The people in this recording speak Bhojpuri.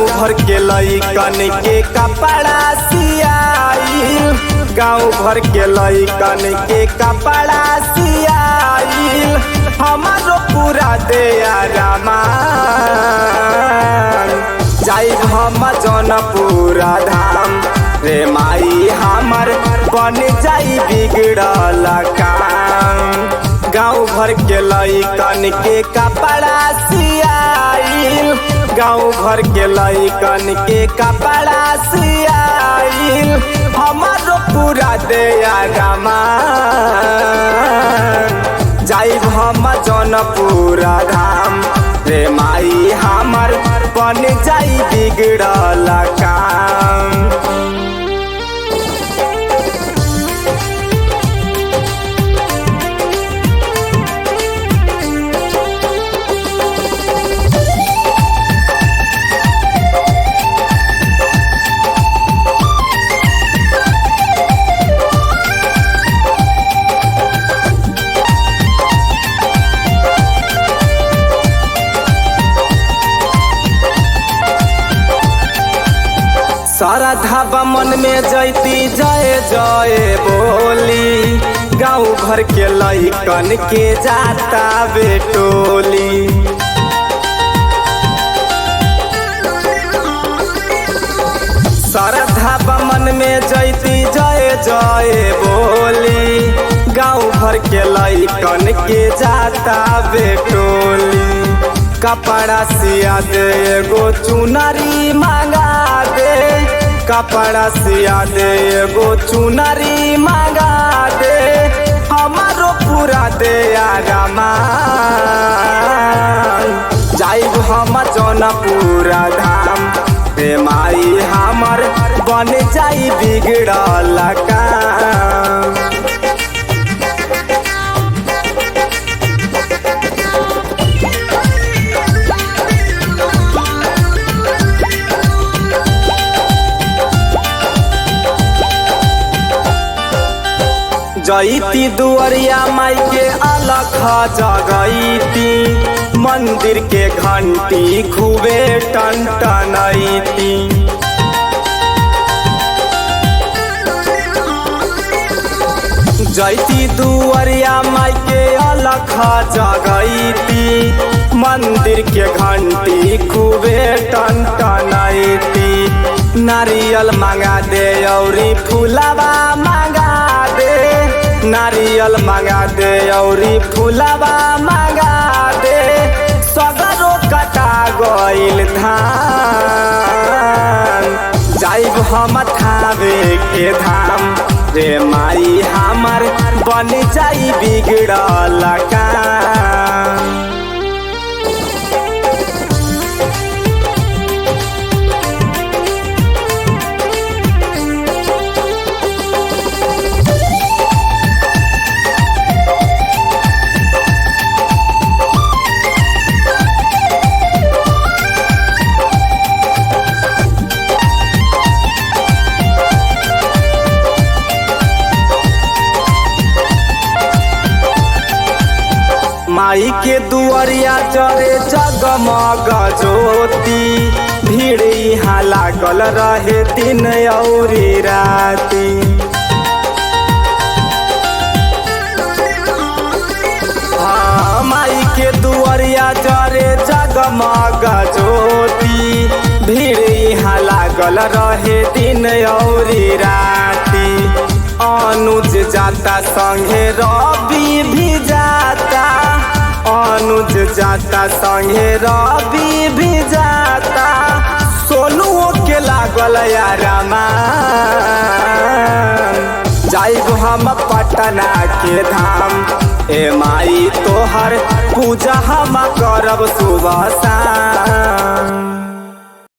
भर के लइकन के कपड़ा सियाइल, गाँव भर के लइकन के कपड़ा सियाइल, हमारो पूरा दया रामान। जाइब हम जौनपुरा धाम रे माई हमर बन जाई बिगड़ल काम। गाँव भर के लइकन के कपड़ा सियाइल, गाँव भर के लइकन के कपड़ा सियाइल, हमारो पूरा दया रामान। जाइब हम जौनपुरा धाम रे माई हमर बन जाई बिगड़ल काम। सारा धाबा मन में जैती जय जय बोली, गाँव भर के लइकन के जाता बेटोली। सारा धाबा मन में जैती जय जय बोली, गाँव भर के लइकन के जाता बेटोली। कपड़ा सिया दे एगो चुनरी मांगा दे, कपड़ा सिया दे एगो चुनरी मांगा दे, हमारो पूरा दया रामान। जाइब हम जौनपुरा धाम रे माई हमर बन जाई बिगड़ल काम। जईती दुआरिया माई के अलख जगईती, मंदिर के घंटी खूबे टनटनईती। जईती दुआरिया माई के अलख जगईती, मंदिर के घंटी खूबे टनटनईती। नारियल मांगा दे औरी फूलवा मांगा दे, नारियल मांगा दे औरी फूलवा मांगा दे, सगरो कटा गइल धान। जाइब हम थावे के धाम रे माई हमर बन जाई बिगड़ल काम। माई के दुआरिया जरे जगमग ज्योति, भीड़ यहाँ लागल रहे दिन औरी राती। हाँ माई के दुआरिया जरे जगमग ज्योति, भीड़ यहाँ लागल रहे दिन औरी राती। अनुज जाता संगे रवि भी जाता, अनुज जाता संगे रवि भी जाता, सोनुओ के लागल रामान। जाइब हम पटना के धाम ए माई तोहर पूजा हम करब सुबह शाम।